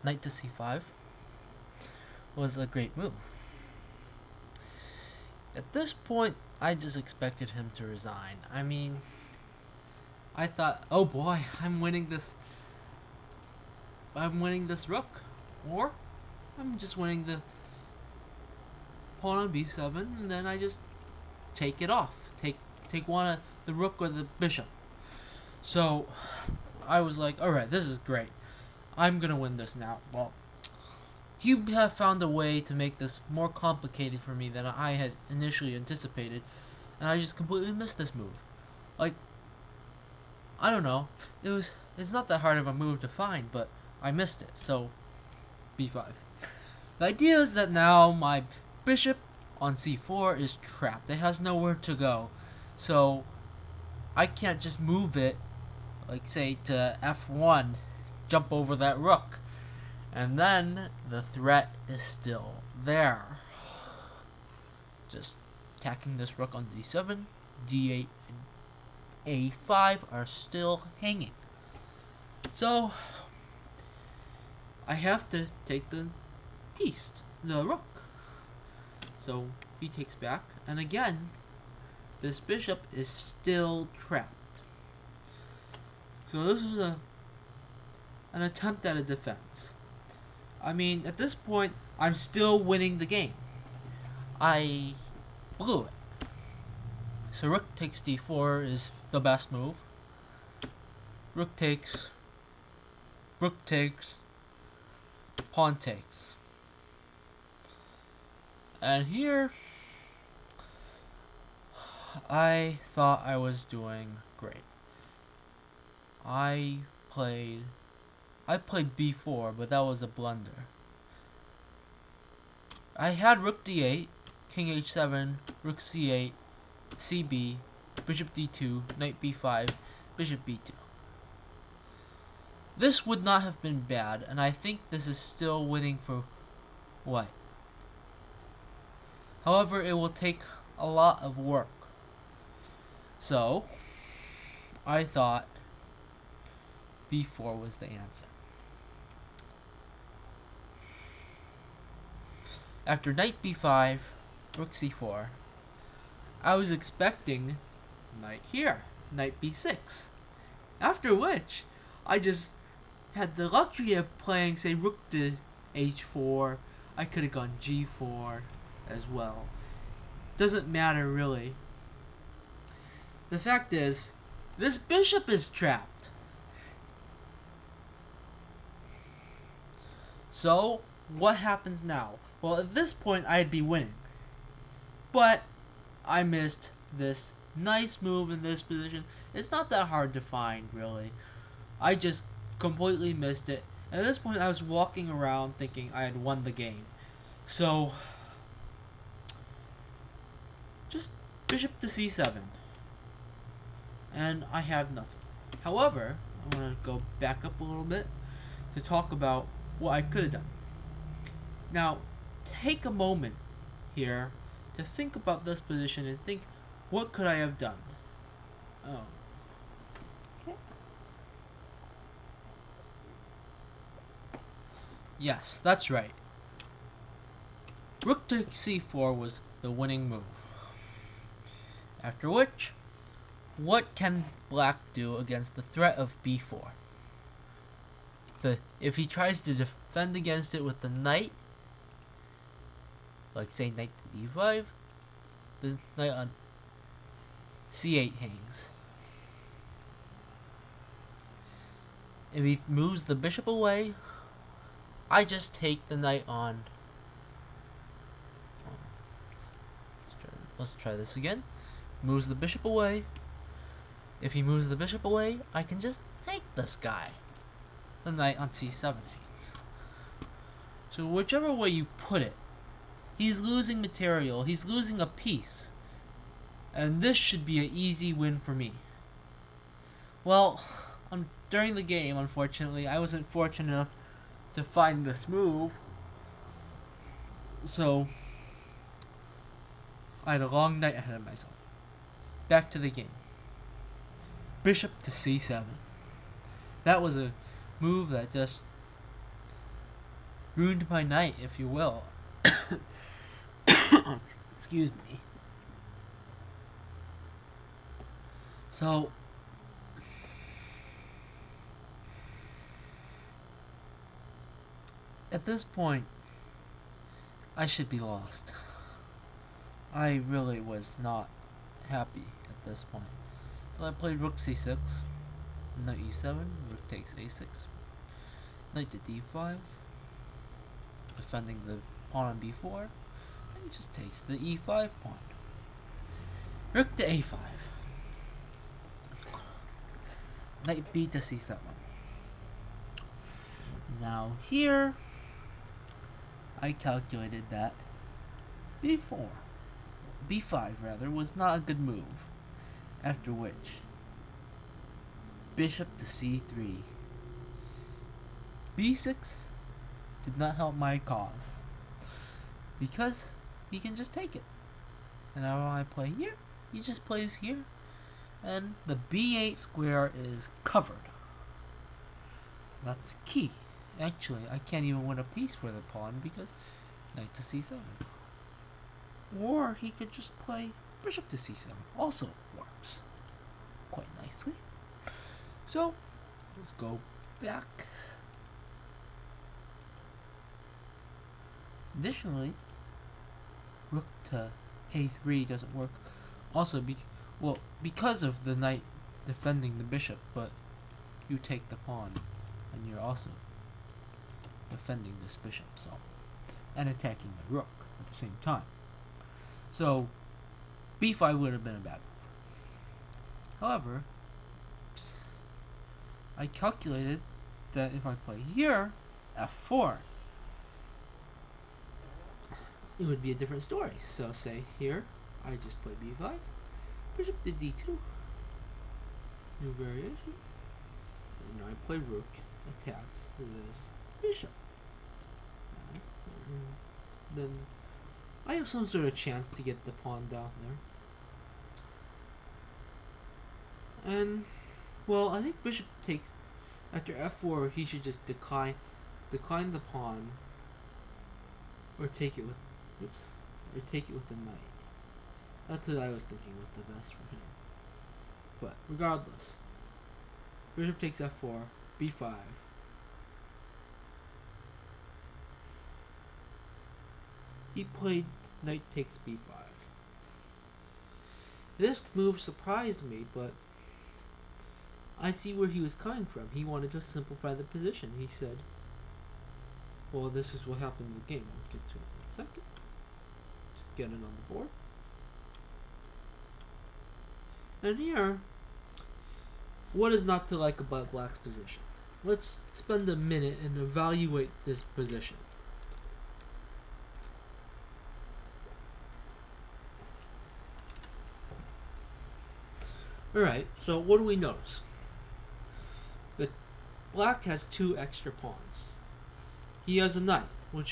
knight to c5 was a great move. At this point, I just expected him to resign. I mean, I thought, oh boy, I'm winning this rook. Or, I'm just winning the pawn on b7, and then I just take it off. Take one of the rook or the bishop. So, I was like, alright, this is great. I'm gonna win this now. Well, you have found a way to make this more complicated for me than I had initially anticipated, and I just completely missed this move. Like, I don't know, it's not that hard of a move to find, but I missed it, so b5. The idea is that now my bishop on c4 is trapped. It has nowhere to go, so I can't just move it, like say to f1, jump over that rook. And then the threat is still there. Just attacking this rook on d7, d8, and a5 are still hanging. So I have to take the piece, the rook. So he takes back, and again, this bishop is still trapped. So this is an attempt at a defense. I mean, at this point, I'm still winning the game. I blew it. So rook takes d4 is the best move. Rook takes, pawn takes. And here, I thought I was doing great. I played b4, but that was a blunder. I had rook d8, king h7, rook c8, cb, bishop d2, knight b5, bishop b2. This would not have been bad, and I think this is still winning for white. However, it will take a lot of work. So, I thought b4 was the answer. After knight b5, rook c4, I was expecting knight here, knight b6. After which, I just had the luxury of playing, say, rook to h4. I could have gone g4 as well. Doesn't matter really. The fact is, this bishop is trapped. So, what happens now? Well, at this point, I'd be winning. But, I missed this nice move in this position. It's not that hard to find, really. I just completely missed it. At this point, I was walking around thinking I had won the game. So, just bishop to c7. And I have nothing. However, I'm going to go back up a little bit to talk about what I could have done. Now, take a moment here to think about this position and think, what could I have done? Oh. Okay. Yes, that's right. Rook to c4 was the winning move. After which, what can black do against the threat of b4? If he tries to defend against it with the knight, like say knight to d5, the knight on c8 hangs. If he moves the bishop away, I just take the knight on. Let's try this again. Moves the bishop away. If he moves the bishop away, I can just take this guy. The knight on c7 hangs. So whichever way you put it, he's losing material. He's losing a piece. And this should be an easy win for me. Well, during the game, unfortunately, I wasn't fortunate enough to find this move. So, I had a long night ahead of myself. Back to the game. Bishop to c7. That was a move that just ruined my night, if you will. Excuse me. So, at this point, I should be lost. I really was not happy at this point. So I played rook c6, knight e7, rook takes a6, knight to d5, defending the pawn on b4, and he just takes the e5 pawn. Rook to a5, knight b to c7. Now here, I calculated that b5 rather, was not a good move, after which, bishop to c3. b6 did not help my cause, because he can just take it. And now when I play here, he just plays here, and the b8 square is covered. That's key. Actually, I can't even win a piece for the pawn because knight to c7. Or he could just play bishop to c7. Also works quite nicely. So, let's go back. Additionally, rook to a3 doesn't work. Also, because of the knight defending the bishop, but you take the pawn, and you're also defending this bishop, so, and attacking the rook at the same time. So, b5 would have been a bad move. However, I calculated that if I play here, f4, it would be a different story. So say here, I just play b5, bishop to d2, new variation, and now I play rook, attacks to this bishop. And then I have some sort of chance to get the pawn down there. And, well, I think bishop takes, after f4, he should just decline the pawn, or take it with, or take it with the knight. That's what I was thinking was the best for him. But, regardless, bishop takes f4, b5. He played knight takes b5. This move surprised me, but I see where he was coming from. He wanted to simplify the position. He said, well, this is what happened in the game. I'll get to it in a second. Just get it on the board. And here, what is not to like about black's position? Let's spend a minute and evaluate this position. Alright, so what do we notice? The black has two extra pawns. He has a knight.